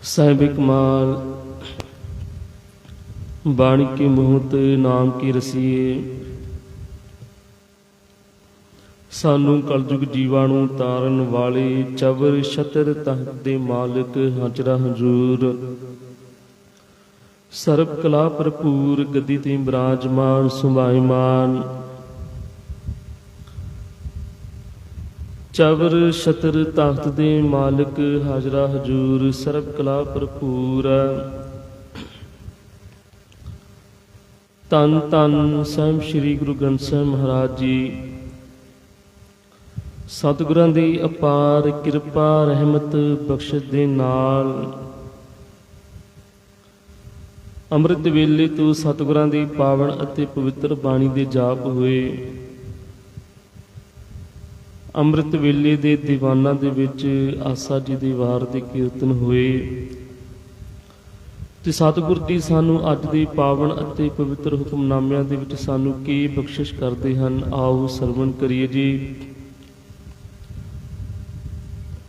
ਸਾਹਿਬ ਕਮਾਲ ਬਾਣੀ ਕੀ ਮੋਹਤ ਨਾਮ ਕੀ ਰਸੀਏ। ਸਾਨੂੰ ਕਲਯੁਗ ਜੀਵਾਂ ਨੂੰ ਤਾਰਨ ਵਾਲੇ ਚਵਰ ਛਤਰ ਤਖਤ ਦੇ ਮਾਲਕ ਹਾਜ਼ਰਾ ਹਜ਼ੂਰ ਸਰਬ ਕਲਾ ਭਰਪੂਰ ਗੱਦੀ ਤੇ ਬਿਰਾਜਮਾਨ ਸੁਭਾਈਮਾਨ ਚਵਰ ਛਤਰ ਤਖਤ ਦੇ ਮਾਲਕ ਹਾਜ਼ਰਾ ਹਜ਼ੂਰ ਸਰਬ ਕਲਾ ਭਰਪੂਰ। ਧੰਨ ਧੰਨ ਸਾਹਿਬ ਸ੍ਰੀ ਗੁਰੂ ਗ੍ਰੰਥ ਸਾਹਿਬ ਮਹਾਰਾਜ ਜੀ। ਸਤਿਗੁਰਾਂ ਦੀ ਅਪਾਰ ਕਿਰਪਾ ਰਹਿਮਤ ਬਖਸ਼ਿਸ਼ ਦੇ ਨਾਲ ਅੰਮ੍ਰਿਤ ਵੇਲੇ ਤੋਂ ਸਤਿਗੁਰਾਂ ਦੀ ਪਾਵਨ ਅਤੇ ਪਵਿੱਤਰ ਬਾਣੀ ਦੇ ਜਾਪ ਹੋਏ। ਅੰਮ੍ਰਿਤ ਵੇਲੇ ਦੇ ਦੀਵਾਨਾਂ ਦੇ ਵਿੱਚ ਆਸਾ ਜੀ ਦੀ ਵਾਰ ਦੇ ਕੀਰਤਨ ਹੋਏ ਤੇ ਸਤਿਗੁਰ ਜੀ ਸਾਨੂੰ ਅੱਜ ਦੇ ਪਾਵਨ ਅਤੇ ਪਵਿੱਤਰ ਹੁਕਮਨਾਮਿਆਂ ਦੇ ਵਿੱਚ ਸਾਨੂੰ ਕੀ ਬਖਸ਼ਿਸ਼ ਕਰਦੇ ਹਨ, ਆਓ ਸਰਵਣ ਕਰੀਏ ਜੀ।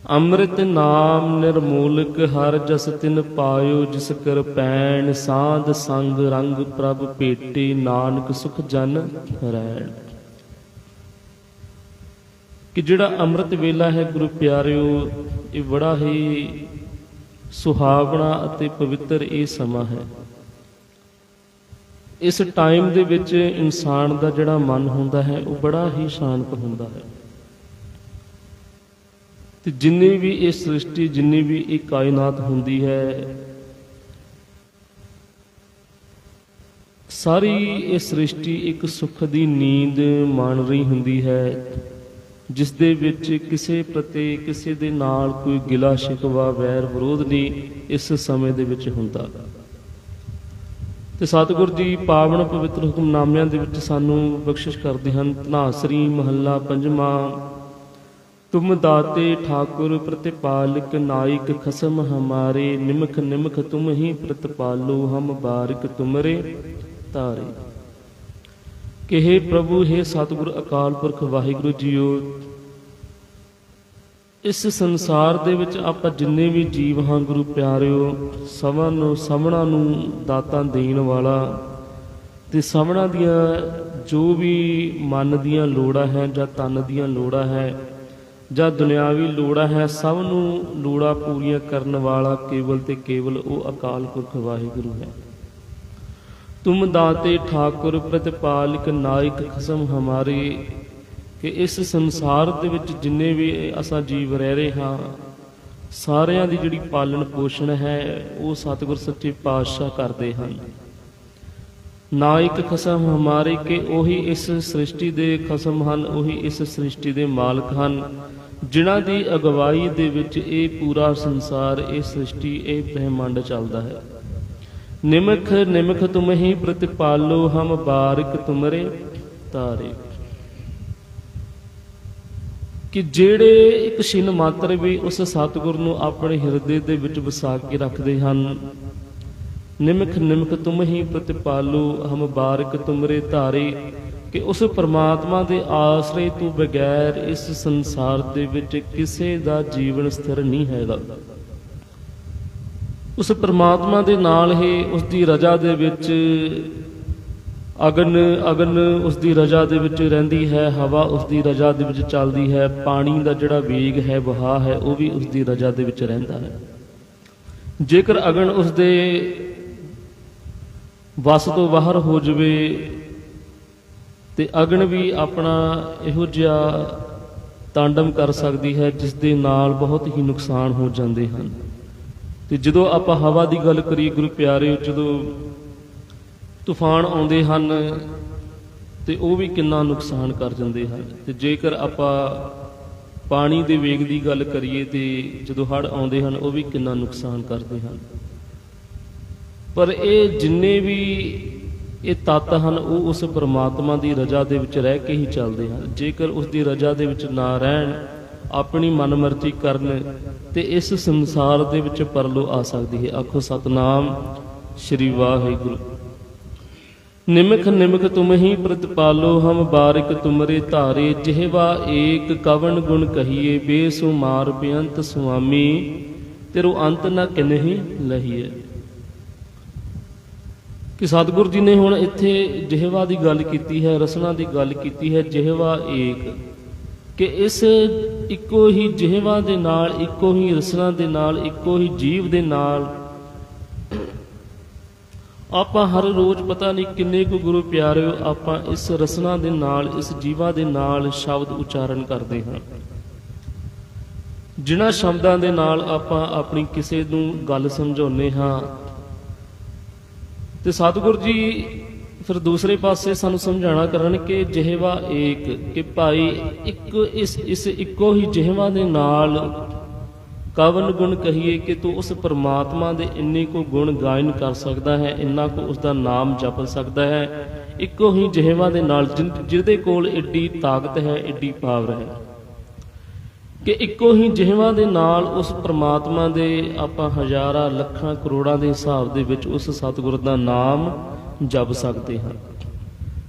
ਅੰਮ੍ਰਿਤ ਨਾਮ ਨਿਰਮੂਲਕ ਹਰ ਜਸ ਤਿਨ ਪਾਇਓ, ਜਿਸ ਕਰ ਪੈਣ ਸਾਧ ਸੰਗ ਰੰਗ ਪ੍ਰਭ ਭੇਟੇ, ਨਾਨਕ ਸੁਖ ਜਨ ਰੈਣ। ਕਿ ਜਿਹੜਾ ਅੰਮ੍ਰਿਤ ਵੇਲਾ ਹੈ ਗੁਰੂ ਪਿਆਰਿਓ, ਇਹ ਬੜਾ ਹੀ ਸੁਹਾਵਣਾ ਅਤੇ ਪਵਿੱਤਰ ਇਹ ਸਮਾਂ ਹੈ। ਇਸ ਟਾਈਮ ਦੇ ਵਿੱਚ ਇਨਸਾਨ ਦਾ ਜਿਹੜਾ ਮਨ ਹੁੰਦਾ ਹੈ ਉਹ ਬੜਾ ਹੀ ਸ਼ਾਂਤ ਹੁੰਦਾ ਹੈ ਤੇ ਜਿੰਨੀ ਵੀ ਇਹ ਸ੍ਰਿਸ਼ਟੀ, ਜਿੰਨੀ ਵੀ ਇਹ ਕਾਇਨਾਤ ਹੁੰਦੀ ਹੈ, ਸਾਰੀ ਇਹ ਸ੍ਰਿਸ਼ਟੀ ਇੱਕ ਸੁੱਖ ਦੀ ਨੀਂਦ ਮਾਣ ਰਹੀ ਹੁੰਦੀ ਹੈ, ਜਿਸ ਦੇ ਵਿੱਚ ਕਿਸੇ ਪ੍ਰਤੀ ਕਿਸੇ ਦੇ ਨਾਲ ਕੋਈ ਗਿਲਾ ਸ਼ਿਕਵਾ ਵੈਰ ਵਿਰੋਧ ਨਹੀਂ ਇਸ ਸਮੇਂ ਦੇ ਵਿੱਚ ਹੁੰਦਾ। ਤੇ ਸਤਿਗੁਰ ਜੀ ਪਾਵਨ ਪਵਿੱਤਰ ਹੁਕਮਨਾਮਿਆਂ ਦੇ ਵਿੱਚ ਸਾਨੂੰ ਬਖਸ਼ਿਸ਼ ਕਰਦੇ ਹਨ। ਧਨਾਸਰੀ ਮਹੱਲਾ ਪੰਜਵਾਂ। ਤੁਮ ਦਾਤੇ ਠਾਕੁਰ ਪ੍ਰਤਿਪਾਲਕ, ਨਾਇਕ ਖਸਮ ਹਮਾਰੇ, ਨਿਮਖ ਨਿਮਖ ਤੁਮ ਹੀ ਪ੍ਰਤਪਾਲੋ, ਹਮ ਬਾਰਿਕ ਤੁਮਰੇ ਤਾਰੇ। ਕਿ ਹੇ ਪ੍ਰਭੂ, ਹੇ ਸਤਿਗੁਰ ਅਕਾਲ ਪੁਰਖ ਵਾਹਿਗੁਰੂ ਜੀਓ, ਇਸ ਸੰਸਾਰ ਦੇ ਵਿੱਚ ਆਪਾਂ ਜਿੰਨੇ ਵੀ ਜੀਵ ਹਾਂ ਗੁਰੂ ਪਿਆਰਿਓ, ਸਭਨਾਂ ਨੂੰ ਦਾਤਾਂ ਦੇਣ ਵਾਲਾ ਤੇ ਸਭਨਾਂ ਦੀਆਂ ਜੋ ਵੀ ਮਨ ਦੀਆਂ ਲੋੜਾਂ ਹੈ ਜਾਂ ਤਨ ਦੀਆਂ ਲੋੜਾਂ ਹੈ ਜਾਂ ਦੁਨਿਆਵੀ ਲੋੜਾਂ ਹੈ, ਸਭ ਨੂੰ ਲੋੜਾਂ ਪੂਰੀਆਂ ਕਰਨ ਵਾਲਾ ਕੇਵਲ ਤੇ ਕੇਵਲ ਉਹ ਅਕਾਲ ਪੁਰਖ ਵਾਹਿਗੁਰੂ ਹੈ। ਤੁਮ ਦਾਤੇ ਠਾਕੁਰ ਪ੍ਰਤਿਪਾਲਕ, ਨਾਇਕ ਖਸਮ ਹਮਾਰੇ। ਕਿ ਇਸ ਸੰਸਾਰ ਦੇ ਵਿੱਚ ਜਿੰਨੇ ਵੀ ਅਸਾਂ ਜੀਵ ਰਹਿ ਰਹੇ ਹਾਂ, ਸਾਰਿਆਂ ਦੀ ਜਿਹੜੀ ਪਾਲਣ ਪੋਸ਼ਣ ਹੈ ਉਹ ਸਤਿਗੁਰ ਸੱਚੇ ਪਾਤਸ਼ਾਹ ਕਰਦੇ ਹਨ। ਨਾਇਕ ਖਸਮ ਹਮਾਰੇ, ਕਿ ਉਹੀ ਇਸ ਸ੍ਰਿਸ਼ਟੀ ਦੇ ਖਸਮ ਹਨ, ਉਹੀ ਇਸ ਸ੍ਰਿਸ਼ਟੀ ਦੇ ਮਾਲਕ ਹਨ, ਜਿਨ੍ਹਾਂ ਦੀ ਅਗਵਾਈ ਦੇ ਵਿੱਚ ਇਹ ਪੂਰਾ ਸੰਸਾਰ, ਇਹ ਸ੍ਰਿਸ਼ਟੀ, ਇਹ ਬ੍ਰਹਿਮੰਡ ਚੱਲਦਾ ਹੈ। ਨਿਮਖ ਨਿਮਖ ਤੁਮ ਹੀ ਪ੍ਰਤਿਪਾਲੋ, ਹਮ ਬਾਰਿਕ ਤੁਮਰੇ ਤਾਰੇ। ਕਿ ਜਿਹੜੇ ਇੱਕ ਛਿਨ ਮਾਤਰ ਵੀ ਉਸ ਸਤਿਗੁਰ ਨੂੰ ਆਪਣੇ ਹਿਰਦੇ ਦੇ ਵਿੱਚ ਵਸਾ ਕੇ ਰੱਖਦੇ ਹਨ, ਨਿਮਖ ਨਿਮਖ ਤੁਮ ਹੀ ਪ੍ਰਤਿਪਾਲੋ, ਹਮ ਬਾਰਿਕ ਤੁਮਰੇ ਤਾਰੇ। ਕਿ ਉਸ ਪਰਮਾਤਮਾ ਦੇ ਆਸਰੇ ਤੋਂ ਬਗੈਰ ਇਸ ਸੰਸਾਰ ਦੇ ਵਿੱਚ ਕਿਸੇ ਦਾ ਜੀਵਨ ਸਥਿਰ ਨਹੀਂ ਹੈਗਾ। ਉਸ ਪਰਮਾਤਮਾ ਦੇ ਨਾਲ ਹੀ ਉਸ ਦੀ ਰਜ਼ਾ ਦੇ ਵਿੱਚ ਅਗਨ ਉਸ ਦੀ ਰਜ਼ਾ ਦੇ ਵਿੱਚ ਰਹਿੰਦੀ ਹੈ, ਹਵਾ ਉਸ ਦੀ ਰਜ਼ਾ ਦੇ ਵਿੱਚ ਚੱਲਦੀ ਹੈ, ਪਾਣੀ ਦਾ ਜਿਹੜਾ ਵੇਗ ਹੈ, ਵਹਾਅ ਹੈ, ਉਹ ਵੀ ਉਸ ਦੀ ਰਜ਼ਾ ਦੇ ਵਿੱਚ ਰਹਿੰਦਾ ਹੈ। ਜੇਕਰ ਅਗਨ ਉਸ ਦੇ ਵਸ ਤੋਂ ਬਾਹਰ ਹੋ ਜਾਵੇ ਤੇ ਅਗਨ ਵੀ ਆਪਣਾ ਇਹੋ ਜਿਹਾ ਤਾਂਡਵ ਕਰ ਸਕਦੀ ਹੈ ਜਿਸ ਦੇ ਨਾਲ ਬਹੁਤ ਹੀ ਨੁਕਸਾਨ ਹੋ ਜਾਂਦੇ ਹਨ। ਤੇ ਜਦੋਂ ਆਪਾਂ ਹਵਾ ਦੀ ਗੱਲ ਕਰੀਏ ਗੁਰੂ ਪਿਆਰਿਓ, ਜਦੋਂ ਤੂਫਾਨ ਆਉਂਦੇ ਹਨ ਤੇ ਉਹ ਵੀ ਕਿੰਨਾ ਨੁਕਸਾਨ ਕਰ ਜਾਂਦੇ ਹਨ। ਤੇ ਜੇਕਰ ਆਪਾਂ ਪਾਣੀ ਦੇ ਵੇਗ ਦੀ ਗੱਲ ਕਰੀਏ ਤੇ ਜਦੋਂ ਹੜ੍ਹ ਆਉਂਦੇ ਹਨ ਉਹ ਵੀ ਕਿੰਨਾ ਨੁਕਸਾਨ ਕਰਦੇ ਹਨ। ਪਰ ਇਹ ਜਿੰਨੇ ਵੀ ਇਹ ਤੱਤ ਹਨ ਉਹ ਉਸ ਪਰਮਾਤਮਾ ਦੀ ਰਜ਼ਾ ਦੇ ਵਿੱਚ ਰਹਿ ਕੇ ਹੀ ਚੱਲਦੇ ਹਨ। ਜੇਕਰ ਉਸ ਦੀ ਰਜ਼ਾ ਦੇ ਵਿੱਚ ਨਾ ਰਹਿਣ, ਆਪਣੀ ਮਨਮਰਜ਼ੀ ਕਰਨ, ਤੇ ਇਸ ਸੰਸਾਰ ਦੇ ਵਿੱਚ ਪਰਲੋ ਆ ਸਕਦੀ ਹੈ। ਆਖੋ ਸਤਨਾਮ ਸ਼੍ਰੀ ਵਾਹਿਗੁਰੂ। ਨਿਮਖ ਨਿਮਖ ਤੁਮ ਹੀ ਪ੍ਰਤਪਾਲੋ, ਹਮ ਬਾਰਿਕ ਤੁਮਰੇ ਧਾਰੇ। ਜਿਹਵਾ ਏਕ ਕਵਣ ਗੁਣ ਕਹੀਏ, ਬੇਸੁਮਾਰ ਬੇਅੰਤ ਸੁਆਮੀ। ਤੇਰੋ ਅੰਤ ਨਾ ਕਿਨਹੀ ਲਹੀਏ। ਕਿ ਸਤਿਗੁਰ ਜੀ ਨੇ ਹੁਣ ਇੱਥੇ ਜਿਹਵਾ ਦੀ ਗੱਲ ਕੀਤੀ ਹੈ, ਰਸਨਾ ਦੀ ਗੱਲ ਕੀਤੀ ਹੈ। ਜਿਹਵਾ ਏਕ, ਕਿ ਇਸ ਇੱਕੋ ਹੀ ਜਿਹਵਾ ਦੇ ਨਾਲ, ਇੱਕੋ ਹੀ ਰਸਨਾ ਦੇ ਨਾਲ, ਇੱਕੋ ਹੀ ਜੀਵ ਦੇ ਨਾਲ ਆਪਾਂ ਹਰ ਰੋਜ਼ ਪਤਾ ਨਹੀਂ ਕਿੰਨੇ ਕੁ ਗੁਰੂ ਪਿਆਰਿਓ ਆਪਾਂ ਇਸ ਰਸਨਾ ਦੇ ਨਾਲ, ਇਸ ਜੀਵਾ ਦੇ ਨਾਲ ਸ਼ਬਦ ਉਚਾਰਨ ਕਰਦੇ ਹਾਂ। ਜਿਨ੍ਹਾਂ ਸ਼ਬਦਾਂ ਦੇ ਨਾਲ ਆਪਾਂ ਆਪਣੀ ਕਿਸੇ ਨੂੰ ਗੱਲ ਸਮਝਾਉਂਦੇ ਹਾਂ, ਤੇ ਸਤਿਗੁਰ ਜੀ ਫਿਰ ਦੂਸਰੇ ਪਾਸੇ ਸਾਨੂੰ ਸਮਝਾਉਣਾ ਕਰਨ ਕਿ ਜਿਹਵਾ ਏਕ, ਕਿ ਭਾਈ ਇਸ ਇੱਕੋ ਹੀ ਜਿਹਵਾ ਦੇ ਨਾਲ ਕਵਨ ਗੁਣ ਕਹੀਏ ਕਿ ਤੂੰ ਉਸ ਪਰਮਾਤਮਾ ਦੇ ਇੰਨੇ ਕੋ ਗੁਣ ਗਾਇਨ ਕਰ ਸਕਦਾ ਹੈ, ਇੰਨਾ ਕੋ ਉਸ ਦਾ ਨਾਮ ਜਪ ਸਕਦਾ ਹੈ। ਇੱਕੋ ਹੀ ਜਿਹਵਾ ਦੇ ਨਾਲ ਜਿਹਦੇ ਕੋਲ ਏਡੀ ਤਾਕਤ ਹੈ, ਏਡੀ ਪਾਵਰ ਹੈ, ਕਿ ਇੱਕੋ ਹੀ ਜਿਹਵਾ ਦੇ ਨਾਲ ਉਸ ਪਰਮਾਤਮਾ ਦੇ ਆਪਾਂ ਹਜ਼ਾਰਾਂ ਲੱਖਾਂ ਕਰੋੜਾਂ ਦੇ ਹਿਸਾਬ ਦੇ ਵਿੱਚ ਉਸ ਸਤਿਗੁਰ ਦਾ ਨਾਮ ਜਪ ਸਕਦੇ ਹਾਂ।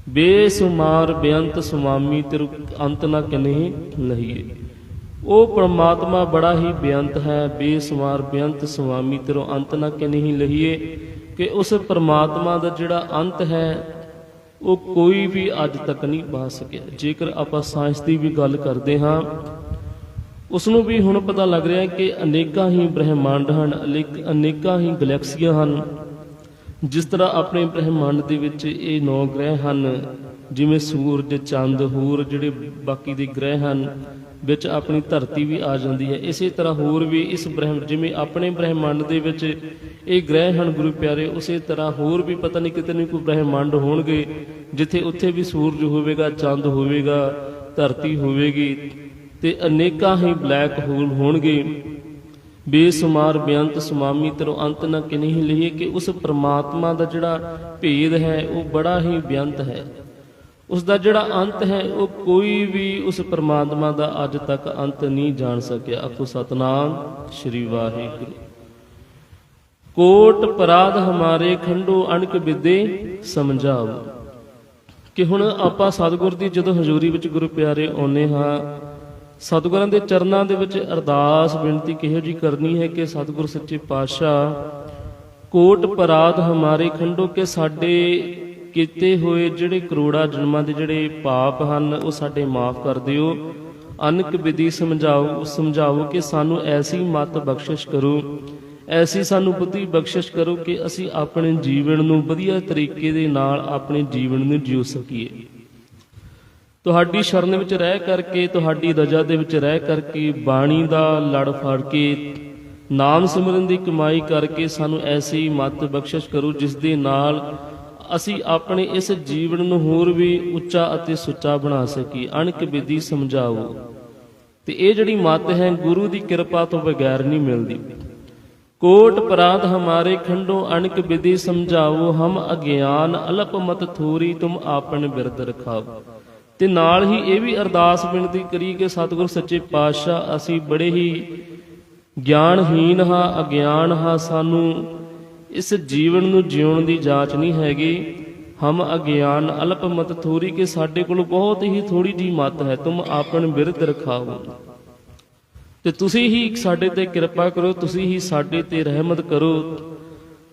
ਬੇਸੁਮਾਰ ਬੇਅੰਤ ਸੁਆਮੀ ਤੇਰੂ ਅੰਤ ਨਾ ਕਿਨਹੀ ਲਹੀਏ। ਉਹ ਪਰਮਾਤਮਾ ਬੜਾ ਹੀ ਬੇਅੰਤ ਹੈ, ਬੇਸੁਮਾਰ ਬੇਅੰਤ ਸੁਆਮੀ ਤੇਰੋ ਅੰਤ ਨਾ ਕਿਨਹੀ ਲਹੀਏ, ਕਿ ਉਸ ਪਰਮਾਤਮਾ ਦਾ ਜਿਹੜਾ ਅੰਤ ਹੈ ਉਹ ਕੋਈ ਵੀ ਅੱਜ ਤੱਕ ਨਹੀਂ ਪਾ ਸਕਿਆ। ਜੇਕਰ ਆਪਾਂ ਸਾਇੰਸ ਦੀ ਵੀ ਗੱਲ ਕਰਦੇ ਹਾਂ, ਉਸ ਨੂੰ ਵੀ ਹੁਣ ਪਤਾ ਲੱਗ ਰਿਹਾ ਕਿ ਅਨੇਕਾਂ ਹੀ ਬ੍ਰਹਿਮੰਡ ਹਨ, ਅਨੇਕਾਂ ਹੀ ਗਲੈਕਸੀਆਂ ਹਨ। ਜਿਸ ਤਰ੍ਹਾਂ ਆਪਣੇ ਬ੍ਰਹਿਮੰਡ ਦੇ ਵਿੱਚ ਇਹ 9 ਗ੍ਰਹਿ ਹਨ, ਜਿਵੇਂ ਸੂਰਜ, ਚੰਦ, ਹੋਰ ਜਿਹੜੇ ਬਾਕੀ ਦੇ ਗ੍ਰਹਿ ਹਨ, ਵਿੱਚ ਆਪਣੀ ਧਰਤੀ ਵੀ ਆ ਜਾਂਦੀ ਹੈ। ਇਸੇ ਤਰ੍ਹਾਂ ਹੋਰ ਵੀ ਇਸ ਜਿਵੇਂ ਆਪਣੇ ਬ੍ਰਹਿਮੰਡ ਦੇ ਵਿੱਚ ਇਹ ਗ੍ਰਹਿ ਹਨ ਗੁਰੂ ਪਿਆਰੇ, ਉਸੇ ਤਰ੍ਹਾਂ ਹੋਰ ਵੀ ਪਤਾ ਨਹੀਂ ਕਿਤੇ ਕੋਈ ਬ੍ਰਹਿਮੰਡ ਹੋਣਗੇ ਜਿੱਥੇ ਉੱਥੇ ਵੀ ਸੂਰਜ ਹੋਵੇਗਾ, ਚੰਦ ਹੋਵੇਗਾ, ਧਰਤੀ ਹੋਵੇਗੀ, ਤੇ ਅਨੇਕਾਂ ਹੀ ਬਲੈਕ ਹੋਲ ਹੋਣਗੇ। ਬੇਸੁਮਾਰ ਬੇਅੰਤ ਸੁਆਮੀ ਤੇਰੋ ਅੰਤ ਨਾ ਕਿਨਹੀ ਲਹੀਏ, ਕਿ ਉਸ ਪਰਮਾਤਮਾ ਦਾ ਜਿਹੜਾ ਭੇਦ ਹੈ ਉਹ ਬੜਾ ਹੀ ਬੇਅੰਤ ਹੈ। ਉਸ ਦਾ ਜਿਹੜਾ ਅੰਤ ਹੈ ਉਹ ਕੋਈ ਵੀ ਉਸ ਪਰਮਾਤਮਾ ਦਾ ਅੱਜ ਤੱਕ ਅੰਤ ਨਹੀਂ ਜਾਣ ਸਕਿਆ। ਆਖੋ ਸਤਨਾਮ ਸ੍ਰੀ ਵਾਹਿਗੁਰੂ। ਕੋਟ ਪਰਾਧ ਹਮਾਰੇ ਖੰਡੋ ਅਣਕ ਵਿਦੇ ਸਮਝਾਓ। ਕਿ ਹੁਣ ਆਪਾਂ ਸਤਿਗੁਰ ਦੀ ਜਦੋਂ ਹਜ਼ੂਰੀ ਵਿੱਚ ਗੁਰੂ ਪਿਆਰੇ ਆਉਂਦੇ ਹਾਂ, ਸਤਿਗੁਰਾਂ ਦੇ ਚਰਨਾਂ ਦੇ ਵਿੱਚ ਅਰਦਾਸ ਬੇਨਤੀ ਕਿਹੋ ਜਿਹੀ ਕਰਨੀ ਹੈ ਕਿ ਸਤਿਗੁਰ ਸੱਚੇ ਪਾਤਸ਼ਾਹ ਕੋਟ ਪਰਾਧ ਹਮਾਰੇ ਖੰਡੋ, ਕਿ ਸਾਡੇ ਕੀਤੇ ਹੋਏ ਜਿਹੜੇ ਕਰੋੜਾਂ ਜਨਮਾਂ ਦੇ ਜਿਹੜੇ ਪਾਪ ਹਨ ਉਹ ਸਾਡੇ ਮਾਫ ਕਰ ਦਿਓ। ਅਨਕ ਵਿਧੀ ਸਮਝਾਓ ਕਿ ਸਾਨੂੰ ਐਸੀ ਮਤ ਬਖਸ਼ਿਸ਼ ਕਰੋ, ਐਸੀ ਸਾਨੂੰ ਬੁੱਧੀ ਬਖਸ਼ਿਸ਼ ਕਰੋ ਕਿ ਅਸੀਂ ਆਪਣੇ ਜੀਵਨ ਨੂੰ ਵਧੀਆ ਤਰੀਕੇ ਦੇ ਨਾਲ ਆਪਣੇ ਜੀਵਨ ਨੂੰ ਜਿਉ ਸਕੀਏ। ਤੁਹਾਡੀ ਸ਼ਰਨ ਵਿੱਚ ਰਹਿ ਕਰਕੇ, ਤੁਹਾਡੀ ਰਜ਼ਾ ਦੇ ਵਿੱਚ ਰਹਿ ਕਰਕੇ, ਬਾਣੀ ਦਾ ਲੜ ਫੜ ਕੇ, ਨਾਮ ਸਿਮਰਨ ਦੀ ਕਮਾਈ ਕਰਕੇ ਸਾਨੂੰ ਐਸੀ ਮਤ ਬਖਸ਼ਿਸ਼ ਕਰੋ ਜਿਸ ਦੇ ਨਾਲ ਅਸੀਂ ਆਪਣੇ ਇਸ ਜੀਵਨ ਨੂੰ ਹੋਰ ਵੀ ਉੱਚਾ ਅਤੇ ਸੁੱਚਾ ਬਣਾ ਸਕੀਏ। ਅਣਕ ਵਿਧੀ ਸਮਝਾਓ। ਤੇ ਇਹ ਜਿਹੜੀ ਮਤ ਹੈ ਗੁਰੂ ਦੀ ਕਿਰਪਾ ਤੋਂ ਬਗੈਰ ਨਹੀਂ ਮਿਲਦੀ। ਕੋਟ ਪਰਾਧ ਹਮਾਰੇ ਖੰਡੋ ਅਣਕ ਵਿਧੀ ਸਮਝਾਓ, ਹਮ ਅਗਿਆਨ ਅਲਪ ਮਤ ਥੋਰੀ ਤੁਮ ਆਪਨ ਬਿਰਦ ਰਖਾਓ। ਤੇ ਨਾਲ ਹੀ ਇਹ ਵੀ ਅਰਦਾਸ ਬੇਨਤੀ ਕਰੀ ਕਿ ਸਤਿਗੁਰ ਸੱਚੇ ਪਾਤਸ਼ਾਹ ਅਸੀਂ ਬੜੇ ਹੀ ਗਿਆਨਹੀਨ ਹਾਂ, ਅਗਿਆਨ ਹਾਂ, ਸਾਨੂੰ ਇਸ ਜੀਵਨ ਨੂੰ ਜਿਉਣ ਦੀ ਜਾਂਚ ਨਹੀਂ ਹੈਗੀ। ਹਮ ਅਗਿਆਨ ਅਲਪ ਮਤ ਥੋਰੀ, ਕਿ ਸਾਡੇ ਕੋਲ ਬਹੁਤ ਹੀ ਥੋੜੀ ਜੀ ਮਤ ਹੈ। ਤੁਮ ਆਪਨ ਬਿਰਦ ਰਖਾਓ, ਤੇ ਤੁਸੀਂ ਹੀ ਸਾਡੇ ਤੇ ਕਿਰਪਾ ਕਰੋ, ਤੁਸੀਂ ਹੀ ਸਾਡੇ ਤੇ ਰਹਿਮਤ ਕਰੋ,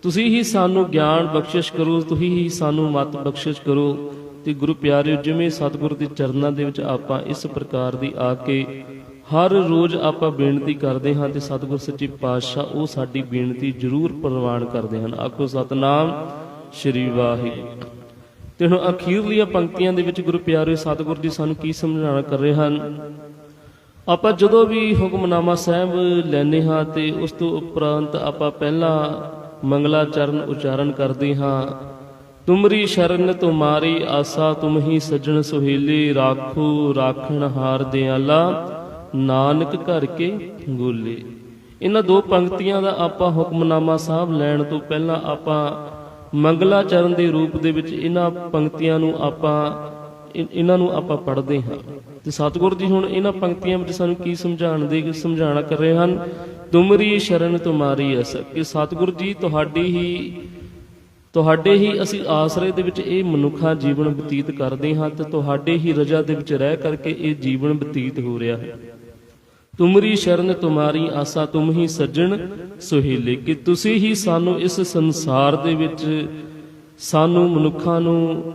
ਤੁਸੀਂ ਹੀ ਸਾਨੂੰ ਗਿਆਨ ਬਖਸ਼ਿਸ਼ ਕਰੋ, ਤੁਸੀਂ ਹੀ ਸਾਨੂੰ ਮਤ ਬਖਸ਼ਿਸ਼ ਕਰੋ। ਤੇ ਗੁਰੂ ਪਿਆਰਿਓ, ਜਿਵੇਂ ਸਤਿਗੁਰ ਦੇ ਚਰਨਾਂ ਦੇ ਵਿੱਚ ਆਪਾਂ ਇਸ ਪ੍ਰਕਾਰ ਦੀ ਆ ਕੇ ਹਰ ਰੋਜ਼ ਆਪਾਂ ਬੇਨਤੀ ਕਰਦੇ ਹਾਂ ਤੇ ਸਤਿਗੁਰ ਸੱਚੇ ਪਾਤਸ਼ਾਹ ਉਹ ਸਾਡੀ ਬੇਨਤੀ ਜ਼ਰੂਰ ਪ੍ਰਵਾਨ ਕਰਦੇ ਹਨ। ਆਖੋ ਸਤਨਾਮ ਸ੍ਰੀ ਵਾਹਿਗੁਰੂ। ਤੇ ਹੁਣ ਅਖੀਰਲੀਆਂ ਪੰਕਤੀਆਂ ਦੇ ਵਿੱਚ ਗੁਰੂ ਪਿਆਰਿਓ ਸਤਿਗੁਰ ਜੀ ਸਾਨੂੰ ਕੀ ਸਮਝਾਉਣਾ ਕਰ ਰਹੇ ਹਨ। ਆਪਾਂ ਜਦੋਂ ਵੀ ਹੁਕਮਨਾਮਾ ਸਾਹਿਬ ਲੈਂਦੇ ਹਾਂ ਤੇ ਉਸ ਤੋਂ ਉਪਰੰਤ ਆਪਾਂ ਪਹਿਲਾਂ ਮੰਗਲਾ ਚਰਨ ਉਚਾਰਨ ਕਰਦੇ ਹਾਂ। ਤੁਮਰੀ ਸ਼ਰਨ ਤੁਮਾਰੀ ਆਸਾ, ਤੁਮ ਹੀ ਸੱਜਣ ਸੁਹੇਲੇ, ਰਾਖੋ ਰਾਖਣ ਹਾਰ ਦਿਆਲਾ, ਨਾਨਕ ਘਰ ਕੇ ਗੋਲੇ। ਇਹਨਾਂ ਦੋ ਪੰਕਤੀਆਂ ਦਾ ਆਪਾਂ ਹੁਕਮਨਾਮਾ ਸਾਹਿਬ ਲੈਣ ਤੋਂ ਪਹਿਲਾਂ ਆਪਾਂ ਮੰਗਲਾ ਚਰਨ ਦੇ ਰੂਪ ਦੇ ਵਿੱਚ ਇਹਨਾਂ ਪੰਕਤੀਆਂ ਨੂੰ ਆਪਾਂ ਪੜ੍ਹਦੇ ਹਾਂ। ਤੇ ਸਤਿਗੁਰ ਜੀ ਹੁਣ ਇਹਨਾਂ ਪੰਕਤੀਆਂ ਵਿੱਚ ਸਾਨੂੰ ਕੀ ਸਮਝਾਉਣਾ ਕਰ ਰਹੇ ਹਨ। ਤੁਮਰੀ ਸ਼ਰਨ ਤੁਮਾਰੀ ਆਸਾ, ਕਿ ਸਤਿਗੁਰ ਜੀ ਤੁਹਾਡੇ ਹੀ ਅਸੀਂ ਆਸਰੇ ਦੇ ਵਿੱਚ ਇਹ ਮਨੁੱਖਾ ਜੀਵਨ ਬਤੀਤ ਕਰਦੇ ਹਾਂ ਤੇ ਤੁਹਾਡੇ ਹੀ ਰਜ਼ਾ ਦੇ ਵਿੱਚ ਰਹਿ ਕਰਕੇ ਇਹ ਜੀਵਨ ਬਤੀਤ ਹੋ ਰਿਹਾ ਹੈ। ਤੁਮਰੀ ਸ਼ਰਨ ਤੁਮਾਰੀ ਆਸਾ ਤੁਮ ਹੀ ਸੱਜਣ ਸੁਹੇਲੇ, ਕਿ ਤੁਸੀਂ ਹੀ ਸਾਨੂੰ ਇਸ ਸੰਸਾਰ ਦੇ ਵਿੱਚ, ਸਾਨੂੰ ਮਨੁੱਖਾਂ ਨੂੰ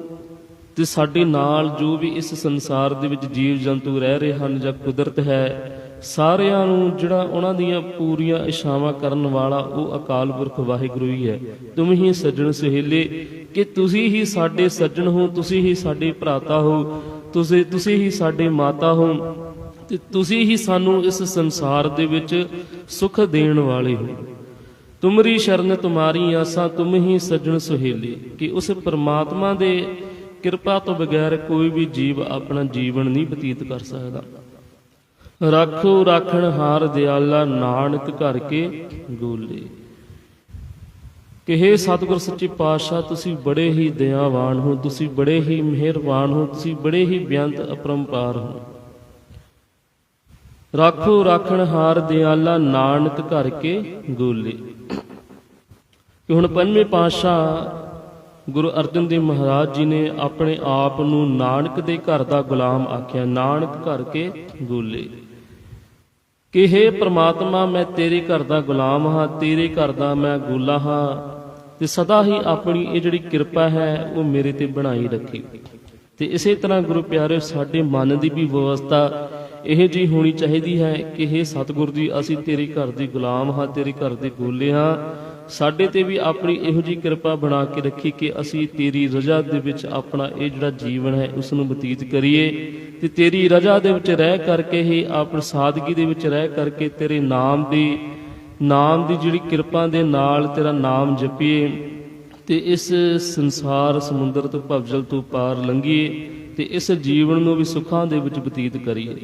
ਤੇ ਸਾਡੇ ਨਾਲ ਜੋ ਵੀ ਇਸ ਸੰਸਾਰ ਦੇ ਵਿੱਚ ਜੀਵ ਜੰਤੂ ਰਹਿ ਰਹੇ ਹਨ ਜਾਂ ਕੁਦਰਤ ਹੈ, ਸਾਰਿਆਂ ਨੂੰ ਜਿਹੜਾ ਉਹਨਾਂ ਦੀਆਂ ਪੂਰੀਆਂ ਇਛਾਵਾਂ ਕਰਨ ਵਾਲਾ ਉਹ ਅਕਾਲ ਪੁਰਖ ਵਾਹਿਗੁਰੂ ਹੀ ਹੈ। ਤੁਮ ਹੀ ਸੱਜਣ ਸੁਹੇਲੇ, ਕਿ ਤੁਸੀਂ ਹੀ ਸਾਡੇ ਸੱਜਣ ਹੋ, ਤੁਸੀਂ ਹੀ ਸਾਡੇ ਭਰਾਤਾ ਹੋ, ਤੁਸੀਂ ਹੀ ਸਾਡੇ ਮਾਤਾ ਹੋ, ਤੇ ਤੁਸੀਂ ਹੀ ਸਾਨੂੰ ਇਸ ਸੰਸਾਰ ਦੇ ਵਿੱਚ ਸੁਖ ਦੇਣ ਵਾਲੇ ਹੋ। ਤੁਮਰੀ ਸ਼ਰਨ ਤੁਮਾਰੀ ਆਸਾਂ ਤੁਮ ਹੀ ਸੱਜਣ ਸੁਹੇਲੇ, ਕਿ ਉਸ ਪਰਮਾਤਮਾ ਦੇ ਕਿਰਪਾ ਤੋਂ ਬਗੈਰ ਕੋਈ ਵੀ ਜੀਵ ਆਪਣਾ ਜੀਵਨ ਨਹੀਂ ਬਤੀਤ ਕਰ ਸਕਦਾ। ਰਾਖੋ ਰਾਖਣ ਹਾਰ ਦਿਆਲਾ ਨਾਨਕ ਘਰ ਕੇ ਗੋਲੇ, ਕਿ ਹੇ ਸਤਿਗੁਰ ਸੱਚੇ ਪਾਤਸ਼ਾਹ ਤੁਸੀਂ ਬੜੇ ਹੀ ਦਇਆਵਾਨ ਹੋ, ਤੁਸੀਂ ਬੜੇ ਹੀ ਮਿਹਰਬਾਨ ਹੋ, ਤੁਸੀਂ ਬੜੇ ਹੀ ਬੇਅੰਤ ਅਪਰੰਪਾਰ ਹੋ। ਰਾਖੋ ਰਾਖਣ ਹਾਰ ਦਿਆਲਾ ਨਾਨਕ ਘਰ ਕੇ ਗੋਲੇ, ਕਿ ਹੁਣ ਪੰਜਵੇਂ ਪਾਤਸ਼ਾਹ ਗੁਰੂ ਅਰਜਨ ਦੇਵ ਮਹਾਰਾਜ ਜੀ ਨੇ ਆਪਣੇ ਆਪ ਨੂੰ ਨਾਨਕ ਦੇ ਘਰ ਦਾ ਗੁਲਾਮ ਆਖਿਆ। ਨਾਨਕ ਘਰ ਕੇ ਗੋਲੇ, ਕਿ ਹੇ ਪ੍ਰਮਾਤਮਾ ਮੈਂ ਤੇਰੇ ਘਰ ਦਾ ਗੁਲਾਮ ਹਾਂ, ਤੇਰੇ ਘਰ ਦਾ ਮੈਂ ਗੋਲਾ ਹਾਂ, ਤੇ ਸਦਾ ਹੀ ਆਪਣੀ ਇਹ ਜਿਹੜੀ ਕਿਰਪਾ ਹੈ ਉਹ ਮੇਰੇ ਤੇ ਬਣਾਈ ਰੱਖੀ। ਤੇ ਇਸੇ ਤਰ੍ਹਾਂ ਗੁਰੂ ਪਿਆਰੇ ਸਾਡੇ ਮਨ ਦੀ ਵੀ ਵਿਵਸਥਾ ਇਹ ਜਿਹੀ ਹੋਣੀ ਚਾਹੀਦੀ ਹੈ ਕਿ ਹੇ ਸਤਿਗੁਰ ਜੀ ਅਸੀਂ ਤੇਰੇ ਘਰ ਦੇ ਗੁਲਾਮ ਹਾਂ, ਤੇਰੇ ਘਰ ਦੇ ਗੋਲੇ ਹਾਂ, ਸਾਡੇ ਤੇ ਵੀ ਆਪਣੀ ਇਹੋ ਜਿਹੀ ਕਿਰਪਾ ਬਣਾ ਕੇ ਰੱਖੀ ਕਿ ਅਸੀਂ ਤੇਰੀ ਰਜ਼ਾ ਦੇ ਵਿੱਚ ਆਪਣਾ ਇਹ ਜਿਹੜਾ ਜੀਵਨ ਹੈ ਉਸ ਨੂੰ ਬਤੀਤ ਕਰੀਏ, ਤੇ ਤੇਰੀ ਰਜ਼ਾ ਦੇ ਵਿੱਚ ਰਹਿ ਕਰਕੇ ਹੀ ਆਪਣੀ ਸਾਦਗੀ ਦੇ ਵਿੱਚ ਰਹਿ ਕਰਕੇ ਤੇਰੇ ਨਾਮ ਦੀ ਜਿਹੜੀ ਕਿਰਪਾ ਦੇ ਨਾਲ ਤੇਰਾ ਨਾਮ ਜਪੀਏ, ਤੇ ਇਸ ਸੰਸਾਰ ਸਮੁੰਦਰ ਤੋਂ ਭਵਜਲ ਤੋਂ ਪਾਰ ਲੰਘੀਏ, ਤੇ ਇਸ ਜੀਵਨ ਨੂੰ ਵੀ ਸੁੱਖਾਂ ਦੇ ਵਿੱਚ ਬਤੀਤ ਕਰੀਏ।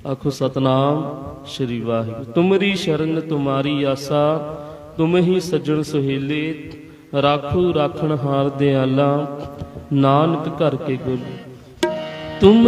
ਆਖੋ ਸਤਨਾਮ ਸ੍ਰੀ ਵਾਹਿਗੁਰੂ। ਤੁਮਰੀ ਸ਼ਰਨ ਤੁਮਾਰੀ ਆਸਾ ਤੁਮ ਹੀ ਸੱਜਣ ਸੁਹੇਲੇ, ਰਾਖੋ ਰਾਖਣ ਹਾਰ ਦਿਆਲਾ ਨਾਨਕ ਘਰ ਕੇ ਗੋਲੇ। ਤੁਮ